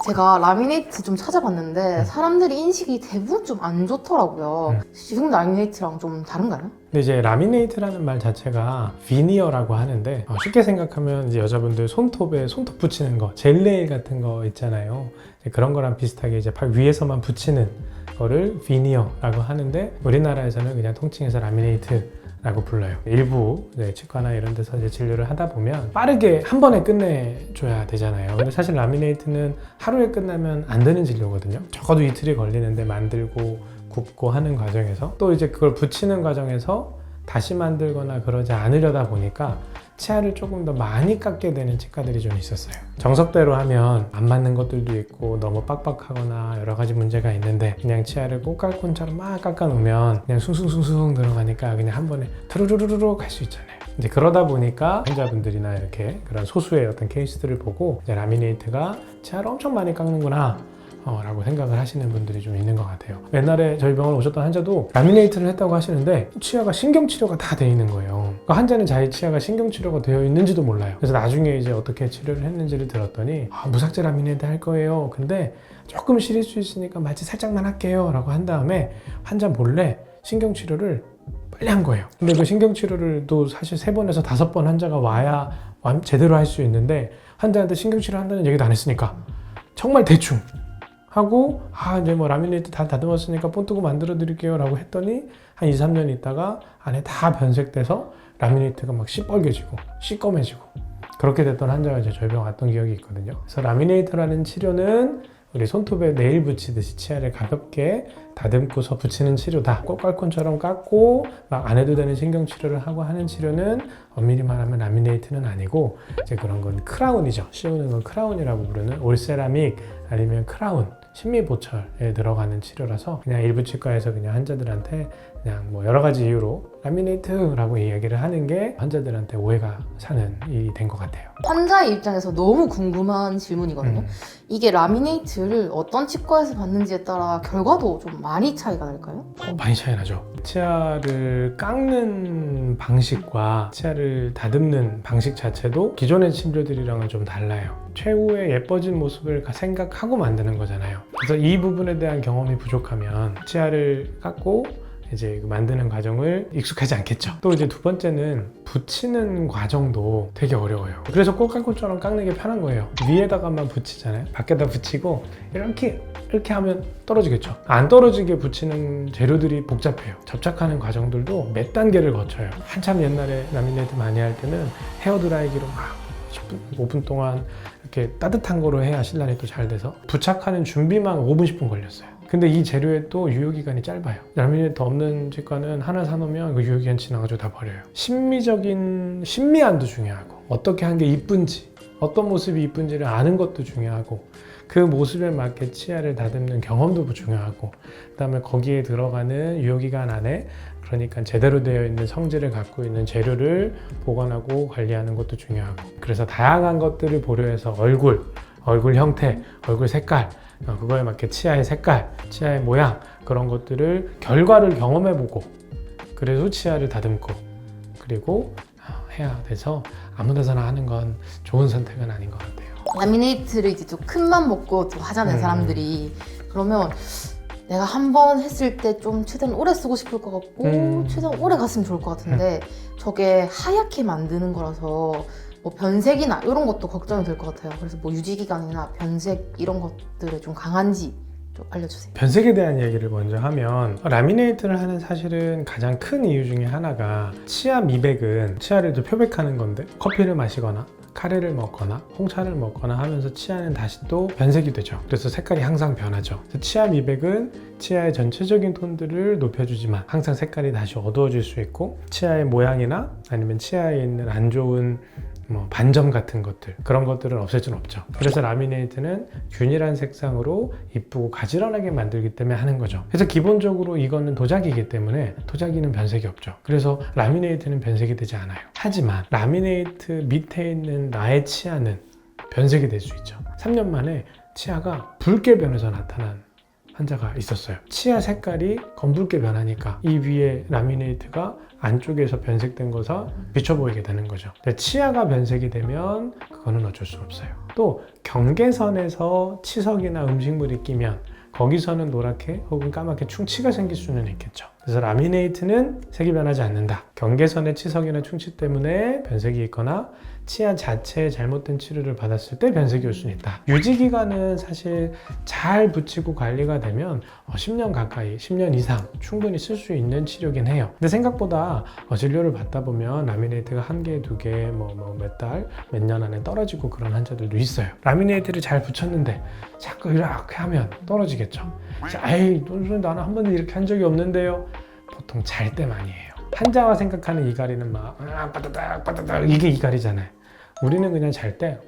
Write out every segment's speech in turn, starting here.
제가 라미네이트 좀 찾아봤는데 사람들이 인식이 대부분 좀 안 좋더라고요. 지금 라미네이트랑 좀 다른가요? 근데 이제 라미네이트라는 말 자체가 비니어라고 하는데 쉽게 생각하면 이제 여자분들 손톱에 손톱 붙이는 거, 젤네일 같은 거 있잖아요. 이제 그런 거랑 비슷하게 이제 팔 위에서만 붙이는 거를 비니어라고 하는데 우리나라에서는 그냥 통칭해서 라미네이트라고 불러요. 일부 치과나 이런 데서 이제 진료를 하다 보면 빠르게 한 번에 끝내줘야 되잖아요. 근데 사실 라미네이트는 하루에 끝나면 안 되는 진료거든요. 적어도 이틀이 걸리는데 만들고 굽고 하는 과정에서 또 이제 그걸 붙이는 과정에서 다시 만들거나 그러지 않으려다 보니까 치아를 조금 더 많이 깎게 되는 치과들이 좀 있었어요. 정석대로 하면 안 맞는 것들도 있고 너무 빡빡하거나 여러 가지 문제가 있는데 그냥 치아를 꽃갈콘처럼 막 깎아 놓으면 그냥 숭숭숭숭 들어가니까 그냥 한 번에 트루루루루 갈 수 있잖아요. 이제 그러다 보니까 환자분들이나 이렇게 그런 소수의 어떤 케이스들을 보고 이제 라미네이트가 치아를 엄청 많이 깎는구나 라고 생각을 하시는 분들이 좀 있는 것 같아요. 옛날에 저희 병원 오셨던 환자도 라미네이트를 했다고 하시는데 치아가 신경치료가 다 돼 있는 거예요. 그러니까 환자는 자기 치아가 신경치료가 되어 있는지도 몰라요. 그래서 나중에 이제 어떻게 치료를 했는지를 들었더니 무삭제 라미네이트 할 거예요. 근데 조금 시릴 수 있으니까 마취 살짝만 할게요 라고 한 다음에 환자 몰래 신경치료를 빨리 한 거예요. 근데 그 신경치료를 또 사실 3번에서 5번 환자가 와야 제대로 할 수 있는데 환자한테 신경치료 한다는 얘기도 안 했으니까 정말 대충 하고 이제 뭐 라미네이트 다 다듬었으니까 본뜨고 만들어 드릴게요 라고 했더니 한 2-3년 있다가 안에 다 변색돼서 라미네이트가 막 시뻘개지고 시꺼매지고 그렇게 됐던 환자가 이제 저희 병 왔던 기억이 있거든요. 그래서 라미네이트라는 치료는 우리 손톱에 네일 붙이듯이 치아를 가볍게 다듬고서 붙이는 치료다. 꽃갈콘처럼 깎고 막 안 해도 되는 신경치료를 하고 하는 치료는 엄밀히 말하면 라미네이트는 아니고 이제 그런 건 크라운이죠. 씌우는 건 크라운이라고 부르는 올세라믹 아니면 크라운 신미보철에 들어가는 치료라서 그냥 일부 치과에서 그냥 환자들한테 그냥 뭐 여러 가지 이유로 라미네이트라고 이야기를 하는 게 환자들한테 오해가 사는 일이 된 것 같아요. 환자의 입장에서 너무 궁금한 질문이거든요. 이게 라미네이트를 어떤 치과에서 받는지에 따라 결과도 좀 많이 차이가 날까요? 많이 차이 나죠. 치아를 깎는 방식과 치아를 다듬는 방식 자체도 기존의 치료들이랑은 좀 달라요. 최후의 예뻐진 모습을 생각하고 만드는 거잖아요. 그래서 이 부분에 대한 경험이 부족하면 치아를 깎고 이제 만드는 과정을 익숙하지 않겠죠. 또 이제 두 번째는 붙이는 과정도 되게 어려워요. 그래서 꽃갈콘처럼 깎는 게 편한 거예요. 위에다가만 붙이잖아요. 밖에다 붙이고 이렇게 하면 떨어지겠죠. 안 떨어지게 붙이는 재료들이 복잡해요. 접착하는 과정들도 몇 단계를 거쳐요. 한참 옛날에 라미네이트 많이 할 때는 헤어드라이기로 막 10분, 5분 동안 이렇게 따뜻한 거로 해야 실란이 또 잘 돼서 부착하는 준비만 5분, 10분 걸렸어요. 근데 이 재료에 또 유효기간이 짧아요. 라미네이트 없는 치과는 하나 사놓으면 그 유효기간 지나가지고 다 버려요. 신미안도 중요하고 어떻게 한 게 이쁜지 어떤 모습이 이쁜지를 아는 것도 중요하고 그 모습에 맞게 치아를 다듬는 경험도 중요하고 그 다음에 거기에 들어가는 유효기간 안에 그러니까 제대로 되어 있는 성질을 갖고 있는 재료를 보관하고 관리하는 것도 중요하고 그래서 다양한 것들을 고려해서 얼굴 형태, 얼굴 색깔 그거에 맞게 치아의 색깔, 치아의 모양 그런 것들을 결과를 경험해보고 그래서 치아를 다듬고 그리고 해야 돼서 아무 데서나 하는 건 좋은 선택은 아닌 것 같아요. 라미네이트를 이제 좀 큰 맘 먹고 좀 하잖아요, 사람들이. 그러면 내가 한 번 했을 때 좀 최대한 오래 쓰고 싶을 것 같고 최대한 오래 갔으면 좋을 것 같은데 저게 하얗게 만드는 거라서 뭐 변색이나 이런 것도 걱정이 될 것 같아요. 그래서 뭐 유지기간이나 변색 이런 것들에 좀 강한지 좀 알려주세요. 변색에 대한 얘기를 먼저 하면 라미네이트를 하는 사실은 가장 큰 이유 중에 하나가 치아 미백은 치아를 좀 표백하는 건데 커피를 마시거나 카레를 먹거나 홍차를 먹거나 하면서 치아는 다시 또 변색이 되죠. 그래서 색깔이 항상 변하죠. 그래서 치아 미백은 치아의 전체적인 톤들을 높여주지만 항상 색깔이 다시 어두워질 수 있고 치아의 모양이나 아니면 치아에 있는 안 좋은 반점 같은 것들 그런 것들은 없앨 수는 없죠. 그래서 라미네이트는 균일한 색상으로 이쁘고 가지런하게 만들기 때문에 하는 거죠. 그래서 기본적으로 이거는 도자기이기 때문에 도자기는 변색이 없죠. 그래서 라미네이트는 변색이 되지 않아요. 하지만 라미네이트 밑에 있는 나의 치아는 변색이 될 수 있죠. 3년 만에 치아가 붉게 변해서 나타난 환자가 있었어요. 치아 색깔이 검붉게 변하니까 이 위에 라미네이트가 안쪽에서 변색된 거서 비쳐 보이게 되는 거죠. 근데 치아가 변색이 되면 그거는 어쩔 수 없어요. 또 경계선에서 치석이나 음식물이 끼면 거기서는 노랗게 혹은 까맣게 충치가 생길 수는 있겠죠. 그래서 라미네이트는 색이 변하지 않는다. 경계선의 치석이나 충치 때문에 변색이 있거나 치아 자체에 잘못된 치료를 받았을 때 변색이 올 수는 있다. 유지기간은 사실 잘 붙이고 관리가 되면 10년 가까이, 10년 이상 충분히 쓸 수 있는 치료긴 해요. 근데 생각보다 진료를 받다 보면 라미네이트가 한 개, 두 개, 몇 달, 몇 년 안에 떨어지고 그런 환자들도 있어요. 라미네이트를 잘 붙였는데 자꾸 이렇게 하면 떨어지겠죠. 에이, 나는 한 번도 이렇게 한 적이 없는데요. 보통 잘 때만이에요. 환자가 생각하는 이갈이는 막 빠다닥 이게 이갈이잖아요. 우리는 그냥 잘 때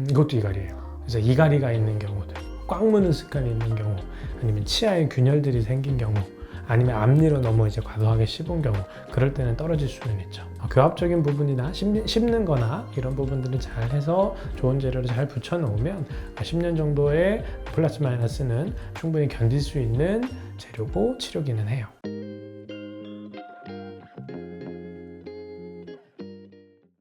이것도 이갈이에요. 그래서 이갈이가 있는 경우들, 꽉 무는 습관이 있는 경우, 아니면 치아에 균열들이 생긴 경우, 아니면 앞니로 너무 이제 과도하게 씹은 경우, 그럴 때는 떨어질 수는 있죠. 교합적인 부분이나 씹는 거나 이런 부분들을 잘 해서 좋은 재료를 잘 붙여 놓으면 10년 정도의 플러스 마이너스는 충분히 견딜 수 있는 재료고 치료기는 해요.